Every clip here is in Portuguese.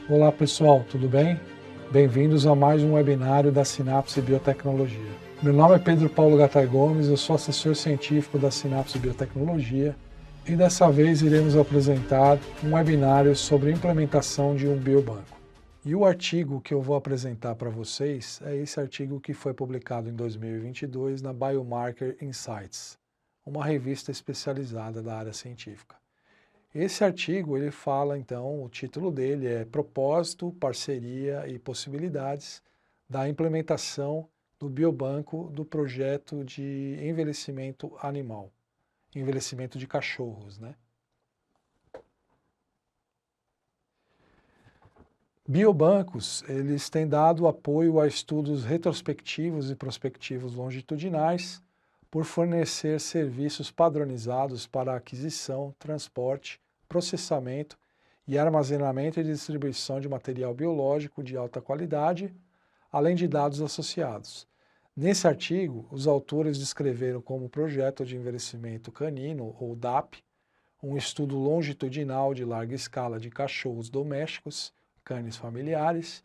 Olá pessoal, tudo bem? Bem-vindos a mais um webinário da Sinapse Biotecnologia. Meu nome é Pedro Paulo Gattai Gomes, eu sou assessor científico da Sinapse Biotecnologia e dessa vez iremos apresentar um webinário sobre a implementação de um biobanco. E o artigo que eu vou apresentar para vocês é esse artigo que foi publicado em 2022 na Biomarker Insights, uma revista especializada da área científica. Esse artigo, ele fala, então, o título dele é Propósito, Parceria e Possibilidades da implementação do biobanco do projeto de envelhecimento animal, envelhecimento de cachorros, né? Biobancos, eles têm dado apoio a estudos retrospectivos e prospectivos longitudinais por fornecer serviços padronizados para aquisição, transporte, processamento e armazenamento e distribuição de material biológico de alta qualidade, além de dados associados. Nesse artigo, os autores descreveram como projeto de envelhecimento canino, ou DAP, um estudo longitudinal de larga escala de cachorros domésticos, cães familiares,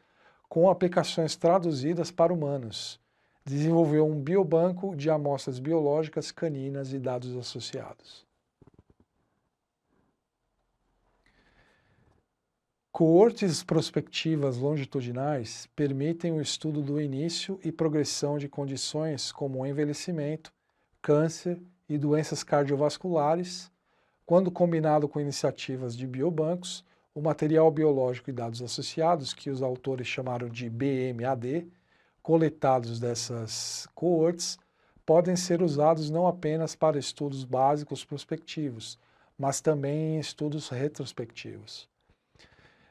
com aplicações traduzidas para humanos. Desenvolveu um biobanco de amostras biológicas caninas e dados associados. Coortes prospectivas longitudinais permitem o estudo do início e progressão de condições como envelhecimento, câncer e doenças cardiovasculares. Quando combinado com iniciativas de biobancos, o material biológico e dados associados, que os autores chamaram de BMAD, coletados dessas coortes, podem ser usados não apenas para estudos básicos prospectivos, mas também em estudos retrospectivos.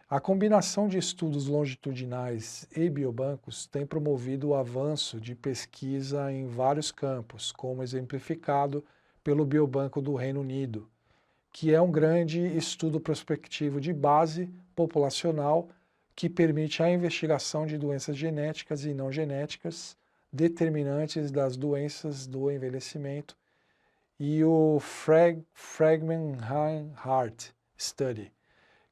A combinação de estudos longitudinais e biobancos tem promovido o avanço de pesquisa em vários campos, como exemplificado pelo Biobanco do Reino Unido, que é um grande estudo prospectivo de base populacional que permite a investigação de doenças genéticas e não genéticas, determinantes das doenças do envelhecimento, e o Framingham Heart Study,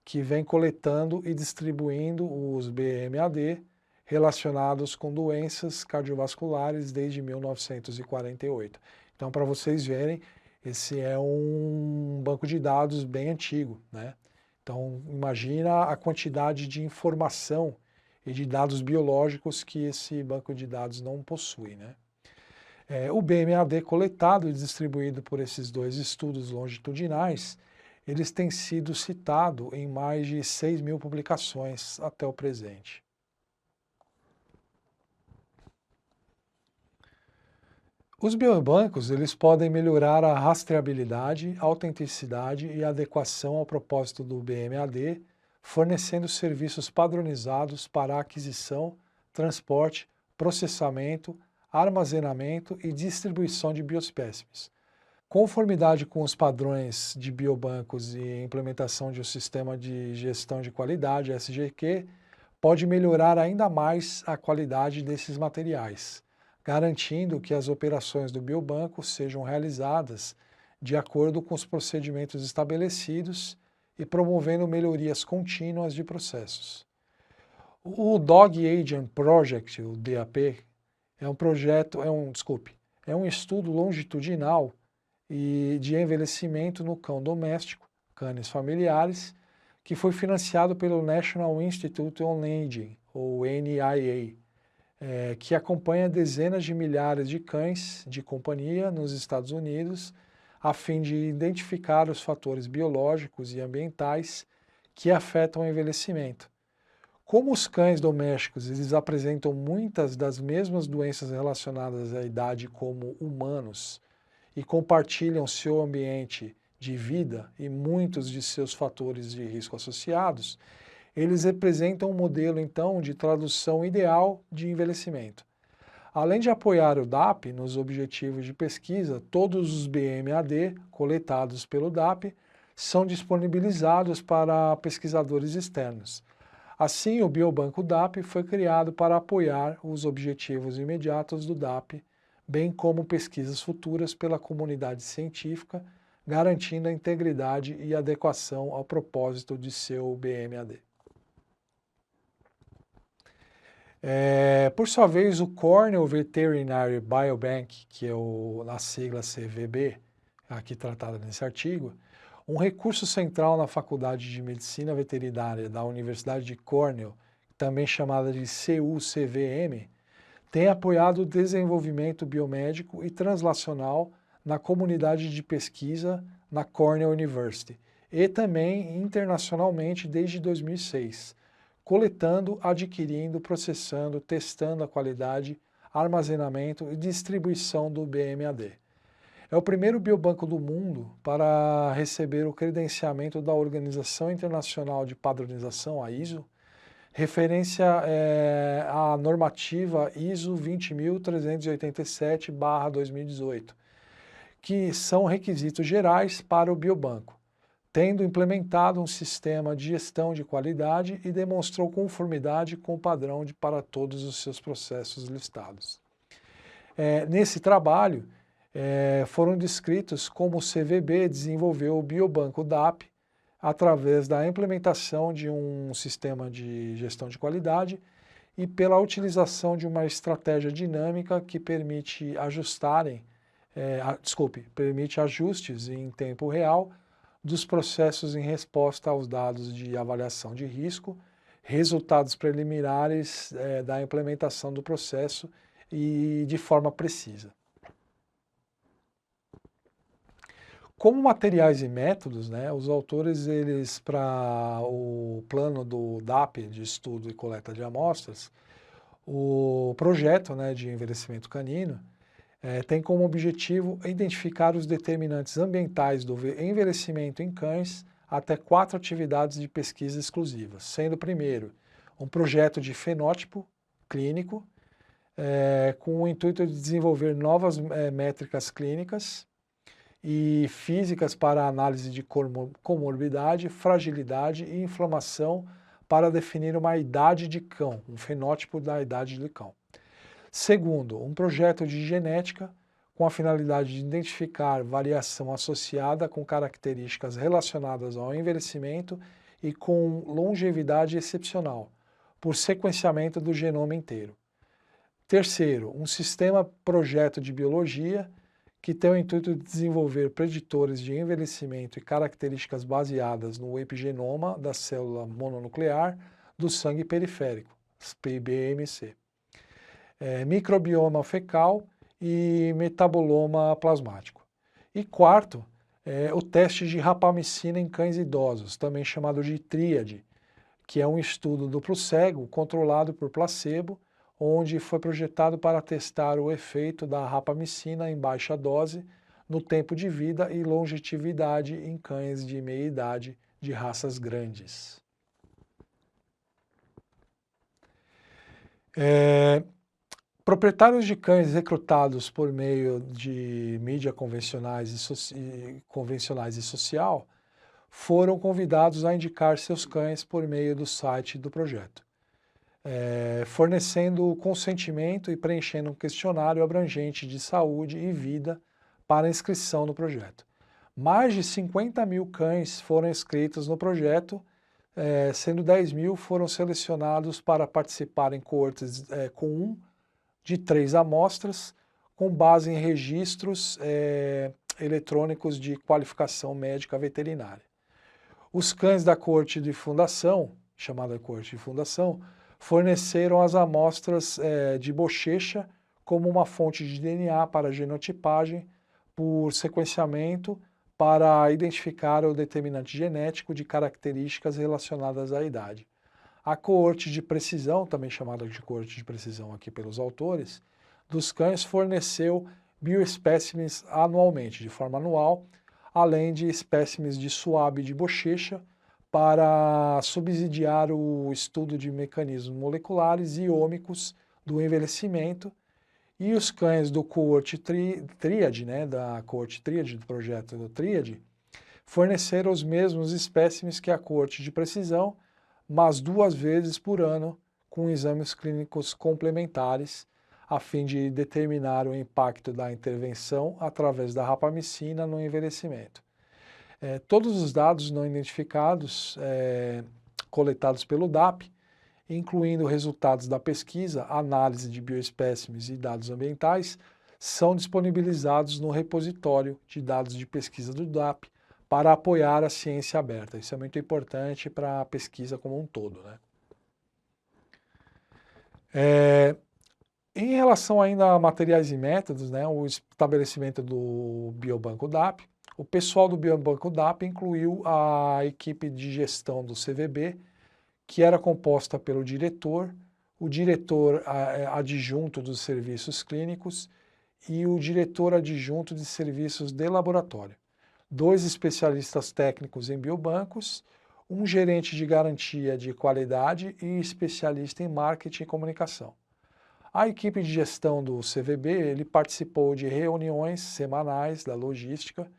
que vem coletando e distribuindo os BMAD relacionados com doenças cardiovasculares desde 1948. Então, para vocês verem, esse é um banco de dados bem antigo, né? Então, imagina a quantidade de informação e de dados biológicos que esse banco de dados não possui, né? O BMAD coletado e distribuído por esses dois estudos longitudinais, eles têm sido citados em mais de 6.000 publicações até o presente. Os biobancos, eles podem melhorar a rastreabilidade, autenticidade e adequação ao propósito do BMAD, fornecendo serviços padronizados para aquisição, transporte, processamento, armazenamento e distribuição de bioespécimes. Conformidade com os padrões de biobancos e implementação de um sistema de gestão de qualidade, SGQ, pode melhorar ainda mais a qualidade desses materiais, garantindo que as operações do biobanco sejam realizadas de acordo com os procedimentos estabelecidos e promovendo melhorias contínuas de processos. O Dog Agent Project, o DAP, é um estudo longitudinal e de envelhecimento no cão doméstico, cães familiares, que foi financiado pelo National Institute on Aging, ou NIA, que acompanha dezenas de milhares de cães de companhia nos Estados Unidos, a fim de identificar os fatores biológicos e ambientais que afetam o envelhecimento. Como os cães domésticos eles apresentam muitas das mesmas doenças relacionadas à idade como humanos, e compartilham seu ambiente de vida e muitos de seus fatores de risco associados, eles representam um modelo, então, de tradução ideal de envelhecimento. Além de apoiar o DAP nos objetivos de pesquisa, todos os BMAD coletados pelo DAP são disponibilizados para pesquisadores externos. Assim, o Biobanco DAP foi criado para apoiar os objetivos imediatos do DAP, bem como pesquisas futuras pela comunidade científica, garantindo a integridade e adequação ao propósito de seu BMAD. Por sua vez, o Cornell Veterinary Biobank, que é a sigla CVB, aqui tratada nesse artigo, um recurso central na Faculdade de Medicina Veterinária da Universidade de Cornell, também chamada de CUCVM, tem apoiado o desenvolvimento biomédico e translacional na comunidade de pesquisa na Cornell University e também internacionalmente desde 2006, coletando, adquirindo, processando, testando a qualidade, armazenamento e distribuição do BMAD. É o primeiro biobanco do mundo para receber o credenciamento da Organização Internacional de Padronização, a ISO, referência à normativa ISO 20.387/2018, que são requisitos gerais para o biobanco, tendo implementado um sistema de gestão de qualidade e demonstrou conformidade com o padrão para todos os seus processos listados. Nesse trabalho, foram descritos como o CVB desenvolveu o biobanco DAP através da implementação de um sistema de gestão de qualidade e pela utilização de uma estratégia dinâmica que permite permite ajustes em tempo real dos processos em resposta aos dados de avaliação de risco, resultados preliminares da implementação do processo e de forma precisa. Como materiais e métodos, os autores, para o plano do DAP, de estudo e coleta de amostras, o projeto de envelhecimento canino tem como objetivo identificar os determinantes ambientais do envelhecimento em cães até 4 atividades de pesquisa exclusivas, sendo primeiro um projeto de fenótipo clínico, com o intuito de desenvolver novas métricas clínicas e físicas para análise de comorbidade, fragilidade e inflamação para definir uma idade de cão, um fenótipo da idade de cão. Segundo, um projeto de genética com a finalidade de identificar variação associada com características relacionadas ao envelhecimento e com longevidade excepcional, por sequenciamento do genoma inteiro. Terceiro, um sistema projeto de biologia que tem o intuito de desenvolver preditores de envelhecimento e características baseadas no epigenoma da célula mononuclear do sangue periférico, PBMC, microbioma fecal e metaboloma plasmático. E quarto, o teste de rapamicina em cães idosos, também chamado de tríade, que é um estudo duplo cego controlado por placebo, onde foi projetado para testar o efeito da rapamicina em baixa dose no tempo de vida e longevidade em cães de meia idade de raças grandes. Proprietários de cães recrutados por meio de mídia convencionais e social foram convidados a indicar seus cães por meio do site do projeto, fornecendo o consentimento e preenchendo um questionário abrangente de saúde e vida para inscrição no projeto. Mais de 50 mil cães foram inscritos no projeto, sendo 10 mil foram selecionados para participar em coortes com de 3 amostras, com base em registros eletrônicos de qualificação médica veterinária. Os cães da coorte de fundação, chamada coorte de fundação, forneceram as amostras de bochecha como uma fonte de DNA para genotipagem por sequenciamento para identificar o determinante genético de características relacionadas à idade. A coorte de precisão, também chamada de coorte de precisão aqui pelos autores, dos cães forneceu bioespécimes anualmente, de forma anual, além de espécimes de suave de bochecha, para subsidiar o estudo de mecanismos moleculares e ômicos do envelhecimento, e os cães do coorte tríade, da coorte tríade, do projeto do tríade, forneceram os mesmos espécimes que a coorte de precisão, mas 2 vezes por ano, com exames clínicos complementares, a fim de determinar o impacto da intervenção através da rapamicina no envelhecimento. Todos os dados não identificados coletados pelo DAP incluindo resultados da pesquisa, análise de bioespécimes e dados ambientais, são disponibilizados no repositório de dados de pesquisa do DAP para apoiar a ciência aberta. Isso é muito importante para a pesquisa como um todo, né? Em relação ainda a materiais e métodos, né, o estabelecimento do Biobanco DAP, o pessoal do Biobanco DAP incluiu a equipe de gestão do CVB, que era composta pelo diretor, o diretor adjunto dos serviços clínicos e o diretor adjunto de serviços de laboratório. 2 especialistas técnicos em biobancos, um gerente de garantia de qualidade e especialista em marketing e comunicação. A equipe de gestão do CVB, ele participou de reuniões semanais da logística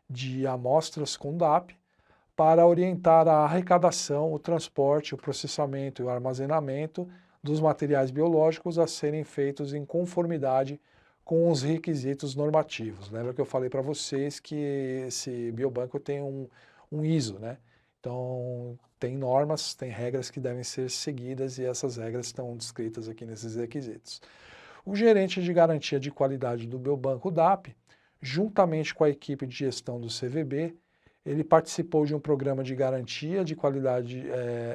de amostras com DAP para orientar a arrecadação, o transporte, o processamento e o armazenamento dos materiais biológicos a serem feitos em conformidade com os requisitos normativos. Lembra que eu falei para vocês que esse biobanco tem um ISO, né? Então, tem normas, tem regras que devem ser seguidas e essas regras estão descritas aqui nesses requisitos. O gerente de garantia de qualidade do Biobanco DAP, juntamente com a equipe de gestão do CVB, ele participou de um programa de garantia de qualidade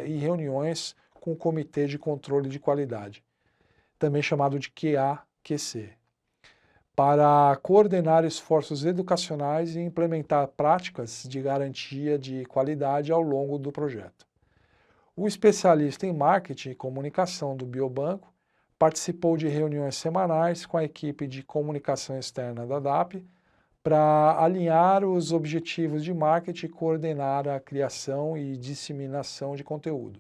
e reuniões com o Comitê de Controle de Qualidade, também chamado de QA/QC, para coordenar esforços educacionais e implementar práticas de garantia de qualidade ao longo do projeto. O especialista em marketing e comunicação do Biobanco participou de reuniões semanais com a equipe de comunicação externa da DAP para alinhar os objetivos de marketing e coordenar a criação e disseminação de conteúdo,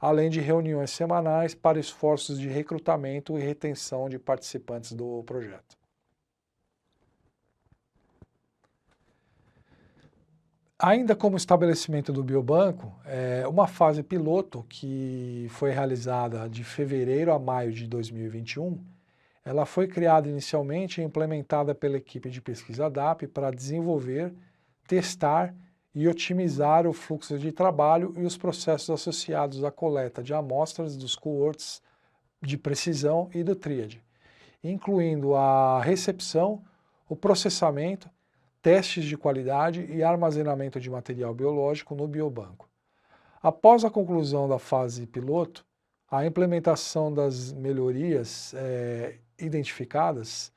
além de reuniões semanais para esforços de recrutamento e retenção de participantes do projeto. Ainda como estabelecimento do biobanco, uma fase piloto que foi realizada de fevereiro a maio de 2021, ela foi criada inicialmente e implementada pela equipe de pesquisa DAP para desenvolver, testar e otimizar o fluxo de trabalho e os processos associados à coleta de amostras dos cohorts de precisão e do TRIAD, incluindo a recepção, o processamento, testes de qualidade e armazenamento de material biológico no biobanco. Após a conclusão da fase piloto, a implementação das melhorias identificadas,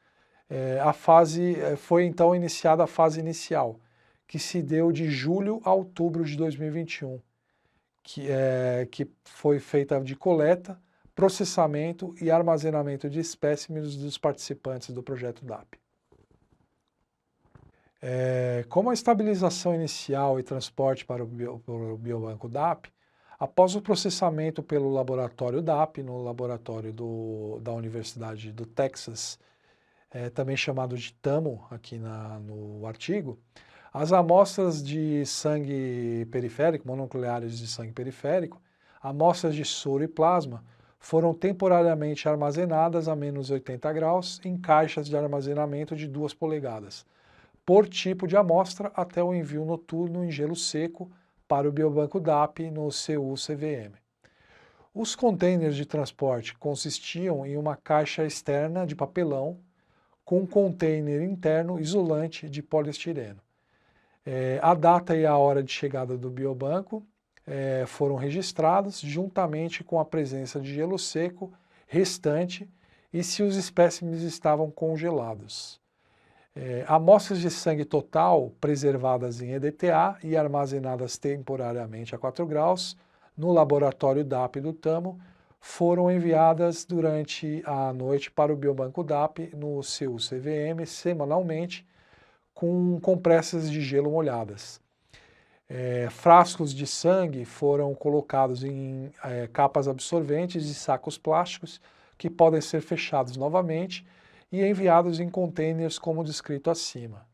foi então iniciada a fase inicial, que se deu de julho a outubro de 2021, que foi feita de coleta, processamento e armazenamento de espécimes dos participantes do projeto DAP. Como a estabilização inicial e transporte para o biobanco DAP, após o processamento pelo laboratório DAP, no laboratório da Universidade do Texas, também chamado de TAMO aqui no artigo, as amostras de sangue periférico, mononucleares de sangue periférico, amostras de soro e plasma, foram temporariamente armazenadas a menos 80 graus em caixas de armazenamento de 2 polegadas, por tipo de amostra até o envio noturno em gelo seco para o biobanco DAP no CU-CVM. Os containers de transporte consistiam em uma caixa externa de papelão com um container interno isolante de poliestireno. A data e a hora de chegada do biobanco foram registrados juntamente com a presença de gelo seco restante e se os espécimes estavam congelados. Amostras de sangue total preservadas em EDTA e armazenadas temporariamente a 4 graus no laboratório DAP do TAMO foram enviadas durante a noite para o biobanco DAP no CU-CVM semanalmente com compressas de gelo molhadas. Frascos de sangue foram colocados em capas absorventes e sacos plásticos que podem ser fechados novamente e enviados em containers como descrito acima.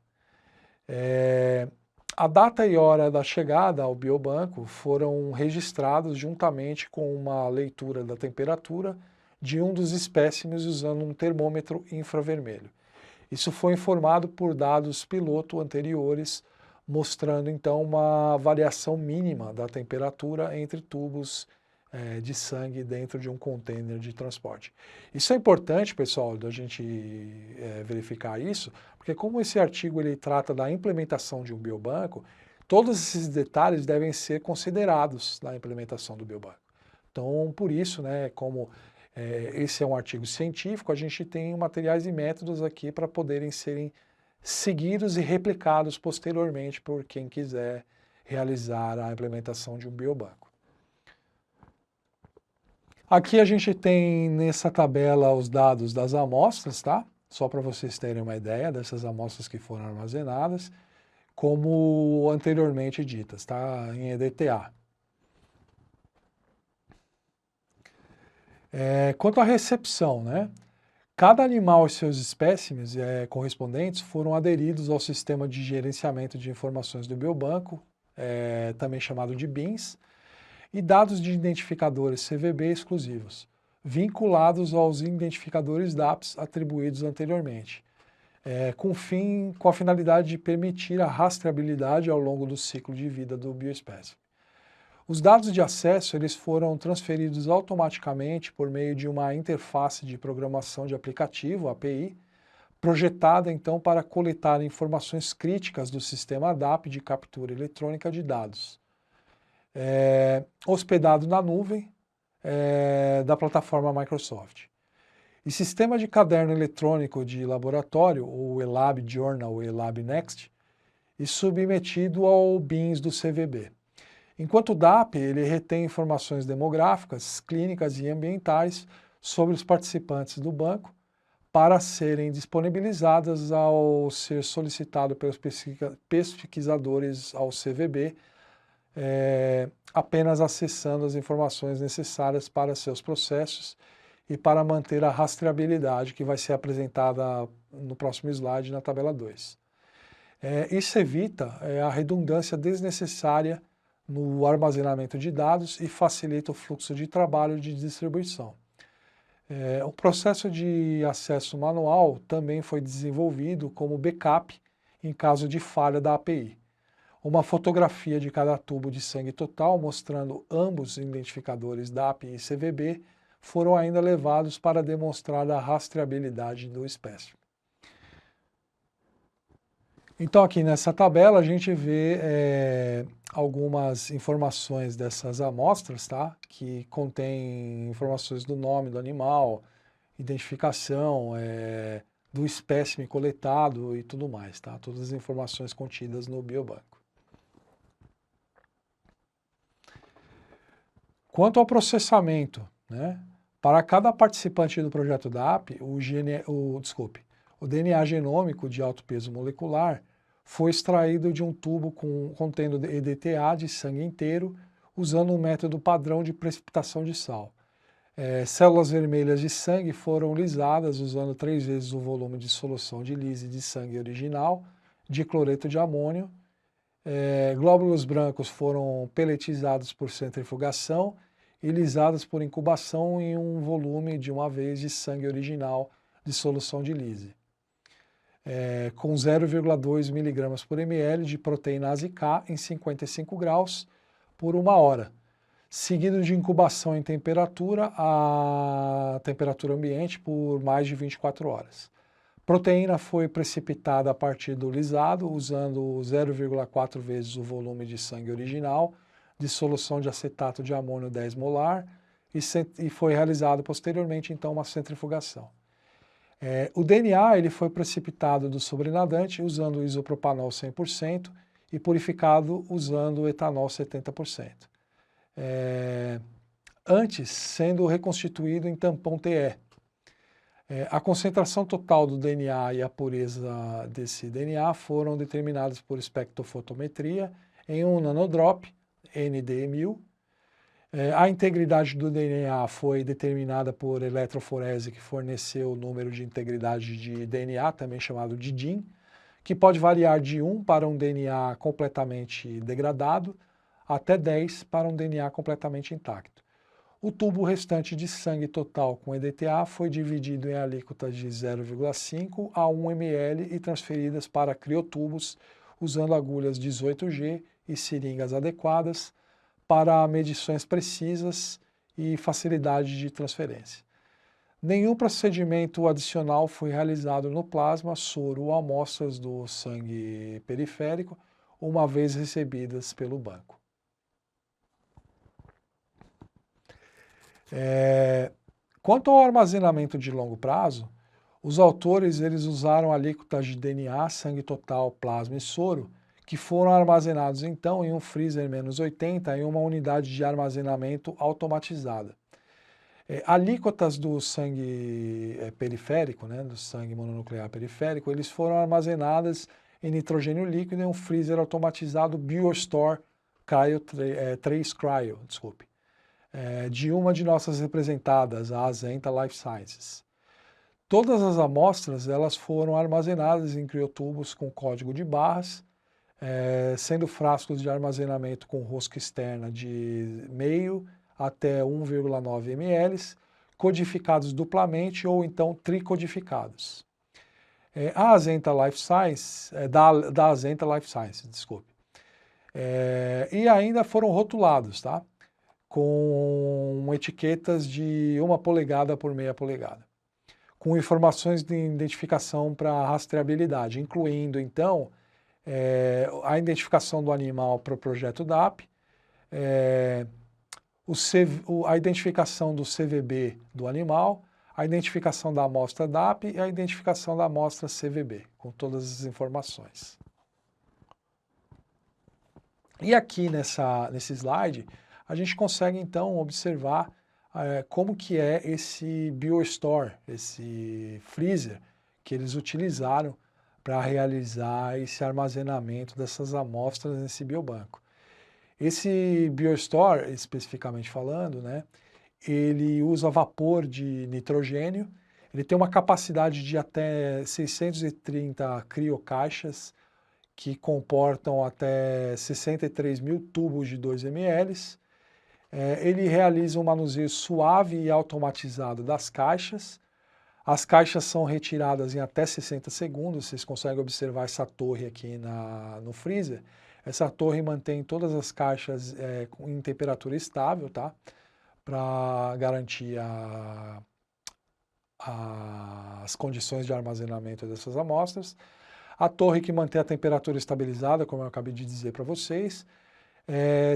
A data e hora da chegada ao biobanco foram registrados juntamente com uma leitura da temperatura de um dos espécimes usando um termômetro infravermelho. Isso foi informado por dados piloto anteriores, mostrando então uma variação mínima da temperatura entre tubos de sangue dentro de um container de transporte. Isso é importante, pessoal, da gente verificar isso, porque como esse artigo ele trata da implementação de um biobanco, todos esses detalhes devem ser considerados na implementação do biobanco. Então, por isso, né, como esse é um artigo científico, a gente tem materiais e métodos aqui para poderem serem seguidos e replicados posteriormente por quem quiser realizar a implementação de um biobanco. Aqui a gente tem nessa tabela os dados das amostras, tá? Só para vocês terem uma ideia dessas amostras que foram armazenadas, como anteriormente ditas, tá? Em EDTA. Quanto à recepção, né? Cada animal e seus espécimes correspondentes foram aderidos ao sistema de gerenciamento de informações do biobanco, também chamado de BINS, e dados de identificadores CVB exclusivos, vinculados aos identificadores DAPS atribuídos anteriormente, com a finalidade de permitir a rastreabilidade ao longo do ciclo de vida do bioespécime. Os dados de acesso eles foram transferidos automaticamente por meio de uma interface de programação de aplicativo, API, projetada então para coletar informações críticas do sistema DAP de captura eletrônica de dados, hospedado na nuvem da plataforma Microsoft. E sistema de caderno eletrônico de laboratório, o ELAB Journal ou ELAB Next, e submetido ao BINS do CVB. Enquanto o DAP ele retém informações demográficas, clínicas e ambientais sobre os participantes do banco para serem disponibilizadas ao ser solicitado pelos pesquisadores ao CVB, apenas acessando as informações necessárias para seus processos e para manter a rastreabilidade que vai ser apresentada no próximo slide na tabela 2. Isso evita a redundância desnecessária no armazenamento de dados e facilita o fluxo de trabalho de distribuição. O processo de acesso manual também foi desenvolvido como backup em caso de falha da API. Uma fotografia de cada tubo de sangue total mostrando ambos identificadores DAP e CVB foram ainda levados para demonstrar a rastreabilidade do espécime. Então aqui nessa tabela a gente vê algumas informações dessas amostras, tá? Que contém informações do nome do animal, identificação, do espécime coletado e tudo mais, tá? Todas as informações contidas no biobanco. Quanto ao processamento, né? Para cada participante do projeto DAP, o DNA genômico de alto peso molecular foi extraído de um tubo contendo EDTA de sangue inteiro, usando um método padrão de precipitação de sal. Células vermelhas de sangue foram lisadas usando 3 vezes o volume de solução de lise de sangue original, de cloreto de amônio. Glóbulos brancos foram peletizados por centrifugação e lisados por incubação em um volume de 1 vez de sangue original de solução de lise. Com 0,2 mg por ml de proteína K em 55 graus por 1 hora, seguido de incubação em temperatura a temperatura ambiente por mais de 24 horas. Proteína foi precipitada a partir do lisado, usando 0,4 vezes o volume de sangue original de solução de acetato de amônio 10 molar e foi realizado posteriormente então uma centrifugação. O DNA ele foi precipitado do sobrenadante usando isopropanol 100% e purificado usando etanol 70%. Antes sendo reconstituído em tampão TE. A concentração total do DNA e a pureza desse DNA foram determinadas por espectrofotometria em um nanodrop, ND1000. A integridade do DNA foi determinada por eletroforese, que forneceu o número de integridade de DNA, também chamado de DIN, que pode variar de 1 para um DNA completamente degradado, até 10 para um DNA completamente intacto. O tubo restante de sangue total com EDTA foi dividido em alíquotas de 0,5 a 1 ml e transferidas para criotubos usando agulhas 18G e seringas adequadas para medições precisas e facilidade de transferência. Nenhum procedimento adicional foi realizado no plasma, soro ou amostras do sangue periférico, uma vez recebidas pelo banco. Quanto ao armazenamento de longo prazo, os autores eles usaram alíquotas de DNA, sangue total, plasma e soro, que foram armazenados então em um freezer -80 em uma unidade de armazenamento automatizada. Alíquotas do sangue periférico, né, do sangue mononuclear periférico, eles foram armazenadas em nitrogênio líquido em um freezer automatizado BioStore 3 Cryo, de uma de nossas representadas, a Azenta Life Sciences. Todas as amostras elas foram armazenadas em criotubos com código de barras, sendo frascos de armazenamento com rosca externa de meio até 1,9 ml, codificados duplamente ou então tricodificados. A Azenta Life Sciences, da Azenta Life Sciences, desculpe. E ainda foram rotulados, tá? Com etiquetas de 1 polegada por meia polegada, com informações de identificação para rastreabilidade, incluindo então a identificação do animal para o projeto DAP, a identificação do CVB do animal, a identificação da amostra DAP e a identificação da amostra CVB, com todas as informações. E aqui nesse slide, a gente consegue então observar como que é esse BioStore, esse freezer que eles utilizaram para realizar esse armazenamento dessas amostras nesse biobanco. Esse BioStore, especificamente falando, né, ele usa vapor de nitrogênio, ele tem uma capacidade de até 630 criocaixas, que comportam até 63 mil tubos de 2 ml. Ele realiza um manuseio suave e automatizado das caixas. As caixas são retiradas em até 60 segundos, vocês conseguem observar essa torre aqui no freezer. Essa torre mantém todas as caixas em temperatura estável, tá? Para garantir as condições de armazenamento dessas amostras. A torre que mantém a temperatura estabilizada, como eu acabei de dizer para vocês.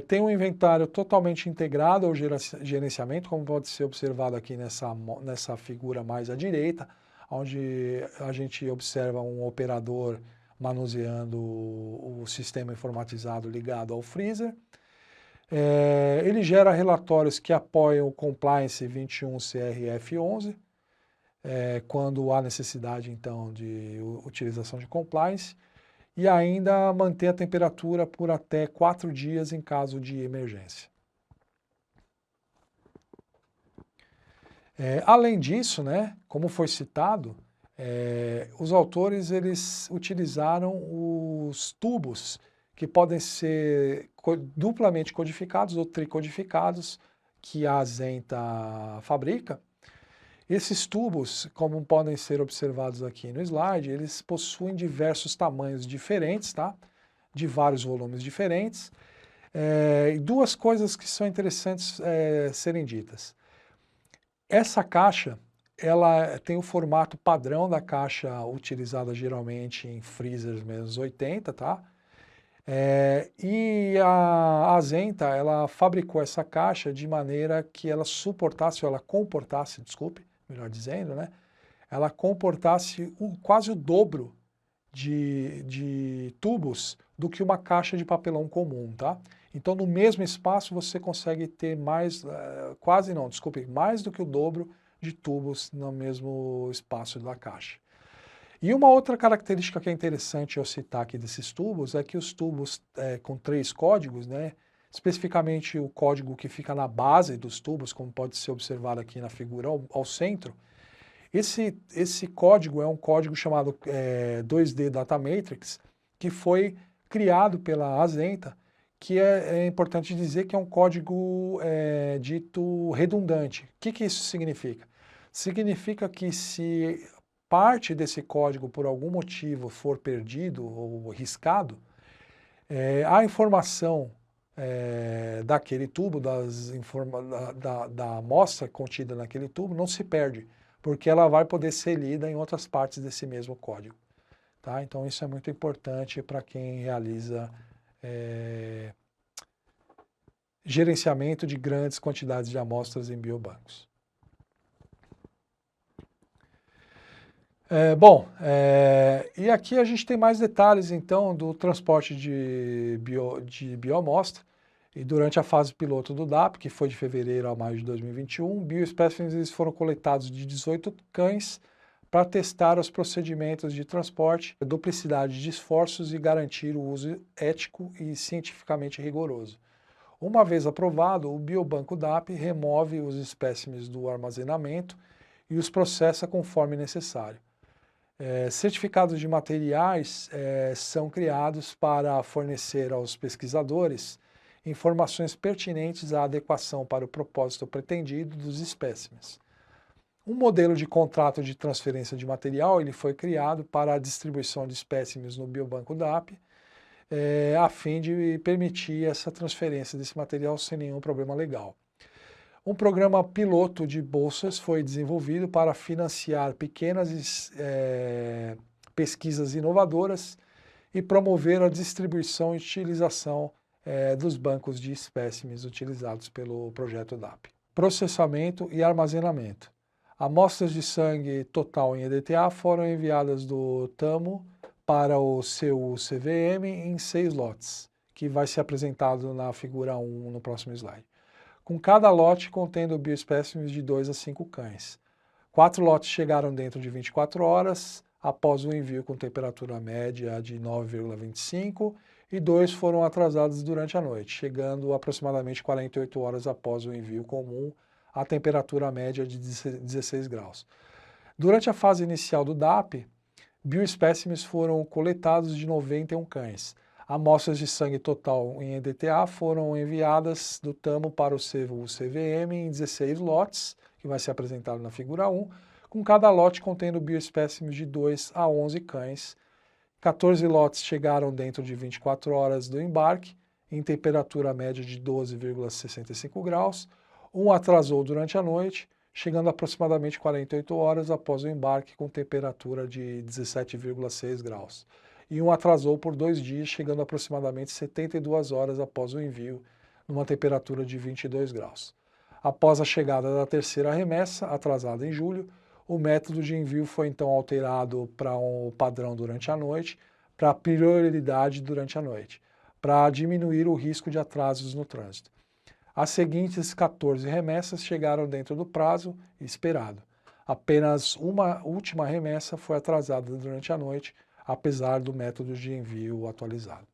Tem um inventário totalmente integrado ao gerenciamento, como pode ser observado aqui nessa figura mais à direita, onde a gente observa um operador manuseando o sistema informatizado ligado ao freezer. Ele gera relatórios que apoiam o Compliance 21 CRF11, quando há necessidade, então, de utilização de Compliance, e ainda manter a temperatura por até 4 dias em caso de emergência. Além disso, né, como foi citado, os autores eles utilizaram os tubos que podem ser duplamente codificados ou tricodificados que a Azenta fabrica. Esses tubos, como podem ser observados aqui no slide, eles possuem diversos tamanhos diferentes, tá? De vários volumes diferentes. E duas coisas que são interessantes serem ditas. Essa caixa, ela tem o formato padrão da caixa utilizada geralmente em freezers -80, tá? E a Azenta, ela fabricou essa caixa de maneira que ela suportasse, ou ela comportasse, desculpe, melhor dizendo, né? Ela comportasse quase o dobro de tubos do que uma caixa de papelão comum, tá? Então, no mesmo espaço, você consegue ter mais, mais do que o dobro de tubos no mesmo espaço da caixa. E uma outra característica que é interessante eu citar aqui desses tubos é que os tubos com 3 códigos, né? Especificamente o código que fica na base dos tubos, como pode ser observado aqui na figura ao centro, esse código é um código chamado 2D Data Matrix, que foi criado pela Azenta, que é importante dizer que é um código dito redundante. O que isso significa? Significa que se parte desse código por algum motivo for perdido ou riscado, a informação daquele tubo, da amostra contida naquele tubo, não se perde, porque ela vai poder ser lida em outras partes desse mesmo código. Tá? Então isso é muito importante para quem realiza gerenciamento de grandes quantidades de amostras em biobancos. E aqui a gente tem mais detalhes, então, do transporte de bioamostra. E durante a fase piloto do DAP, que foi de fevereiro a maio de 2021, bioespécimes foram coletados de 18 cães para testar os procedimentos de transporte, a duplicidade de esforços e garantir o uso ético e cientificamente rigoroso. Uma vez aprovado, o biobanco DAP remove os espécimes do armazenamento e os processa conforme necessário. Certificados de materiais são criados para fornecer aos pesquisadores informações pertinentes à adequação para o propósito pretendido dos espécimes. Um modelo de contrato de transferência de material ele foi criado para a distribuição de espécimes no biobanco DAP, a fim de permitir essa transferência desse material sem nenhum problema legal. Um programa piloto de bolsas foi desenvolvido para financiar pequenas pesquisas inovadoras e promover a distribuição e utilização dos bancos de espécimes utilizados pelo projeto DAP. Processamento e armazenamento. Amostras de sangue total em EDTA foram enviadas do TAMO para o CU-CVM em 6 lotes, que vai ser apresentado na figura 1 no próximo slide. Com cada lote contendo bioespécimes de 2 a 5 cães. 4 lotes chegaram dentro de 24 horas, após o envio com temperatura média de 9,25 e 2 foram atrasados durante a noite, chegando aproximadamente 48 horas após o envio comum a temperatura média de 16 graus. Durante a fase inicial do DAP, bioespécimes foram coletados de 91 cães. Amostras de sangue total em EDTA foram enviadas do TAMO para o CVM em 16 lotes, que vai ser apresentado na figura 1, com cada lote contendo bioespécimes de 2 a 11 cães. 14 lotes chegaram dentro de 24 horas do embarque, em temperatura média de 12,65 graus. Um atrasou durante a noite, chegando aproximadamente 48 horas após o embarque com temperatura de 17,6 graus. E um atrasou por 2 dias, chegando aproximadamente 72 horas após o envio, numa temperatura de 22 graus. Após a chegada da terceira remessa, atrasada em julho, o método de envio foi então alterado para um padrão durante a noite, para prioridade durante a noite, para diminuir o risco de atrasos no trânsito. As seguintes 14 remessas chegaram dentro do prazo esperado. Apenas uma última remessa foi atrasada durante a noite, apesar do método de envio atualizado.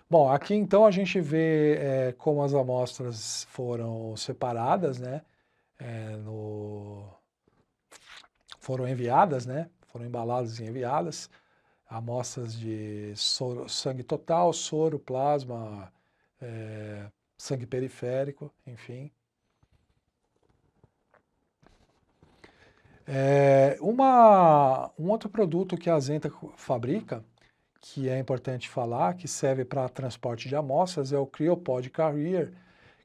Bom, aqui então a gente vê como as amostras foram separadas, né? Foram enviadas, né? Foram embaladas e enviadas. Amostras de sangue total, soro, plasma, sangue periférico, enfim. Um outro produto que a Azenta fabrica, que é importante falar, que serve para transporte de amostras, é o CryoPod Carrier,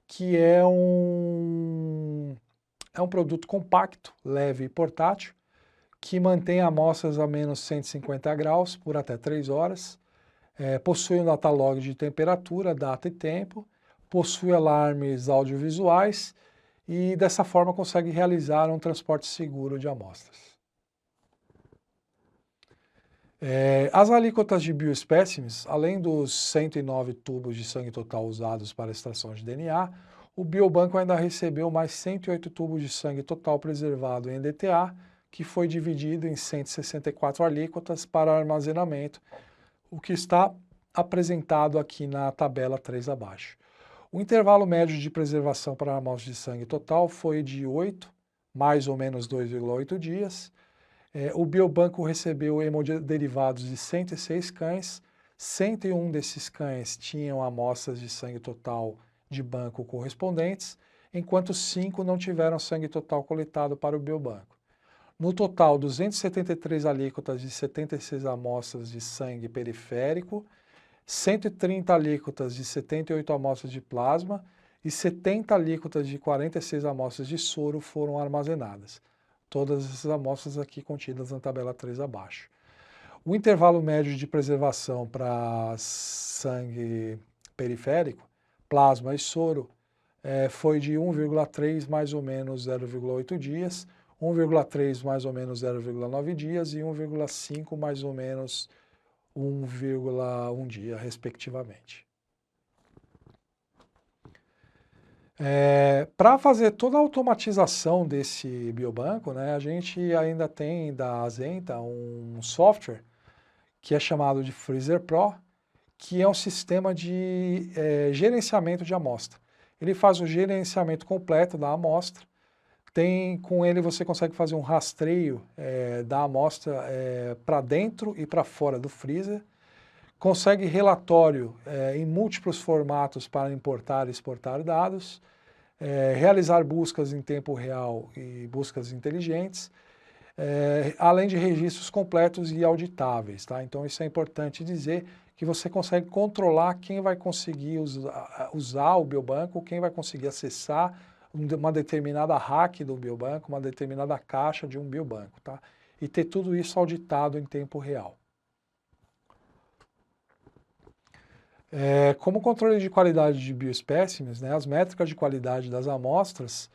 que é um produto compacto, leve e portátil, que mantém amostras a menos 150 graus por até 3 horas, possui um datalog de temperatura, data e tempo, possui alarmes audiovisuais e dessa forma consegue realizar um transporte seguro de amostras. As alíquotas de bioespécimes, além dos 109 tubos de sangue total usados para extração de DNA, o biobanco ainda recebeu mais 108 tubos de sangue total preservado em EDTA, que foi dividido em 164 alíquotas para armazenamento, o que está apresentado aqui na tabela 3 abaixo. O intervalo médio de preservação para a amostra de sangue total foi de 8, mais ou menos 2,8 dias. O biobanco recebeu hemoderivados de 106 cães, 101 desses cães tinham amostras de sangue total de banco correspondentes, enquanto 5 não tiveram sangue total coletado para o biobanco. No total, 273 alíquotas de 76 amostras de sangue periférico 130 alíquotas de 78 amostras de plasma e 70 alíquotas de 46 amostras de soro foram armazenadas. Todas essas amostras aqui contidas na tabela 3 abaixo. O intervalo médio de preservação para sangue periférico, plasma e soro, foi de 1,3 mais ou menos 0,8 dias, 1,3 mais ou menos 0,9 dias e 1,5 mais ou menos 1,1 dia, respectivamente. Para fazer toda a automatização desse biobanco, né, a gente ainda tem da Azenta um software que é chamado de Freezer Pro, que é um sistema de gerenciamento de amostra. Ele faz o gerenciamento completo da amostra. Com ele você consegue fazer um rastreio da amostra para dentro e para fora do freezer. Consegue relatório em múltiplos formatos para importar e exportar dados. Realizar buscas em tempo real e buscas inteligentes. Além de registros completos e auditáveis. Tá? Então isso é importante dizer que você consegue controlar quem vai conseguir usar o biobanco, quem vai conseguir acessar uma determinada rack do biobanco, uma determinada caixa de um biobanco, tá? E ter tudo isso auditado em tempo real. Como controle de qualidade de bioespécimes, né, as métricas de qualidade das amostras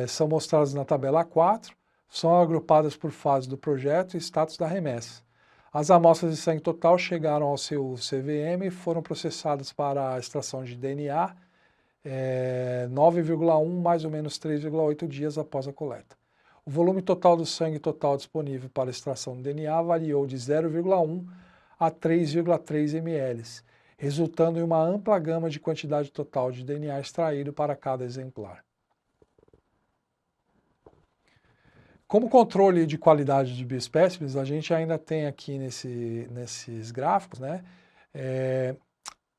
são mostradas na tabela 4, são agrupadas por fase do projeto e status da remessa. As amostras de sangue total chegaram ao seu CVM e foram processadas para a extração de DNA 9,1 mais ou menos 3,8 dias após a coleta. O volume total do sangue total disponível para extração do DNA variou de 0,1 a 3,3 ml, resultando em uma ampla gama de quantidade total de DNA extraído para cada exemplar. Como controle de qualidade de bioespécimes, a gente ainda tem aqui nesses gráficos, né,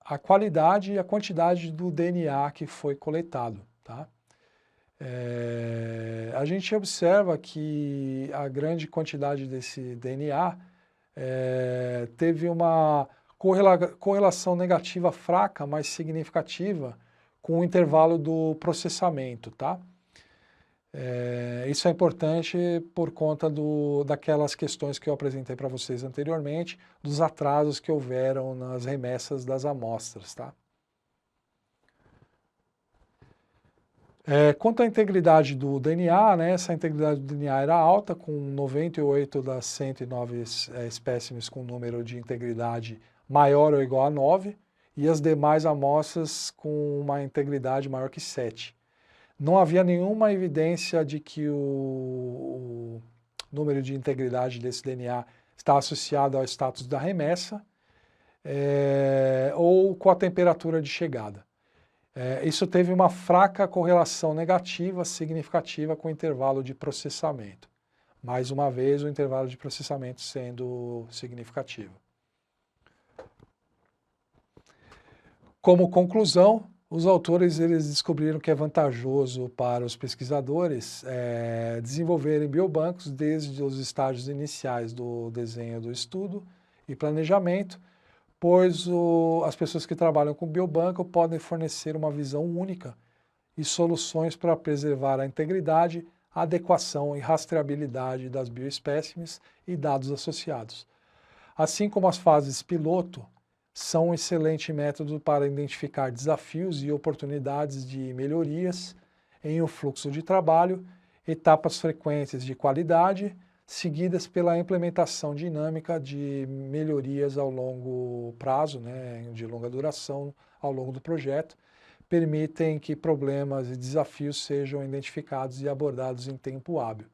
a qualidade e a quantidade do DNA que foi coletado. Tá? A gente observa que a grande quantidade desse DNA teve uma correlação negativa fraca, mas significativa, com o intervalo do processamento. Tá? Isso é importante por conta daquelas questões que eu apresentei para vocês anteriormente, dos atrasos que houveram nas remessas das amostras. Tá? Quanto à integridade do DNA, né, essa integridade do DNA era alta, com 98 das 109 espécimes com número de integridade maior ou igual a 9, e as demais amostras com uma integridade maior que 7. Não havia nenhuma evidência de que o número de integridade desse DNA está associado ao status da remessa ou com a temperatura de chegada. Isso teve uma fraca correlação negativa significativa com o intervalo de processamento. Mais uma vez, o intervalo de processamento sendo significativo. Como conclusão, os autores eles descobriram que é vantajoso para os pesquisadores desenvolverem biobancos desde os estágios iniciais do desenho do estudo e planejamento, pois as pessoas que trabalham com biobanco podem fornecer uma visão única e soluções para preservar a integridade, a adequação e rastreabilidade das bioespécimes e dados associados. Assim como as fases piloto são um excelente método para identificar desafios e oportunidades de melhorias em um fluxo de trabalho, etapas frequentes de qualidade, seguidas pela implementação dinâmica de melhorias ao longo prazo, né, de longa duração ao longo do projeto, permitem que problemas e desafios sejam identificados e abordados em tempo hábil.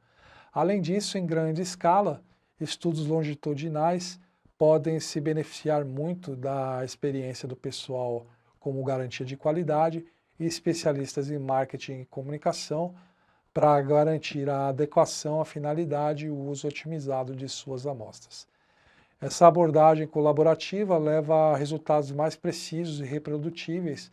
Além disso, em grande escala, estudos longitudinais podem se beneficiar muito da experiência do pessoal como garantia de qualidade e especialistas em marketing e comunicação, para garantir a adequação à finalidade e o uso otimizado de suas amostras. Essa abordagem colaborativa leva a resultados mais precisos e reprodutíveis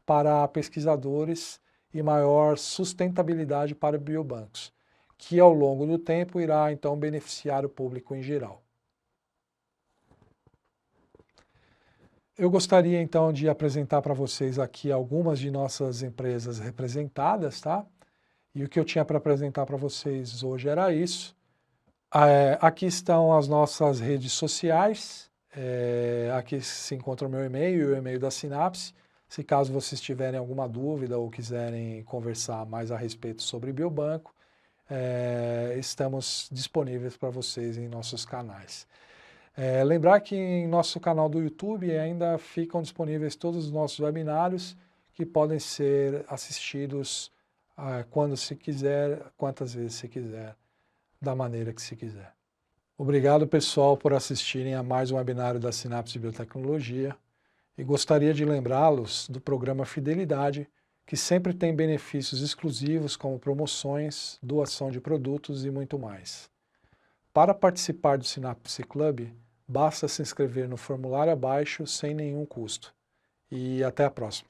para pesquisadores e maior sustentabilidade para biobancos, que ao longo do tempo irá então beneficiar o público em geral. Eu gostaria então de apresentar para vocês aqui algumas de nossas empresas representadas, tá? E o que eu tinha para apresentar para vocês hoje era isso. Aqui estão as nossas redes sociais, aqui se encontra o meu e-mail e o e-mail da Sinapse. Se caso vocês tiverem alguma dúvida ou quiserem conversar mais a respeito sobre biobanco, estamos disponíveis para vocês em nossos canais. Lembrar que em nosso canal do YouTube ainda ficam disponíveis todos os nossos webinários que podem ser assistidos quando se quiser, quantas vezes se quiser, da maneira que se quiser. Obrigado, pessoal, por assistirem a mais um webinário da Sinapse Biotecnologia e gostaria de lembrá-los do programa Fidelidade, que sempre tem benefícios exclusivos como promoções, doação de produtos e muito mais. Para participar do Sinapse Club, basta se inscrever no formulário abaixo sem nenhum custo. E até a próxima.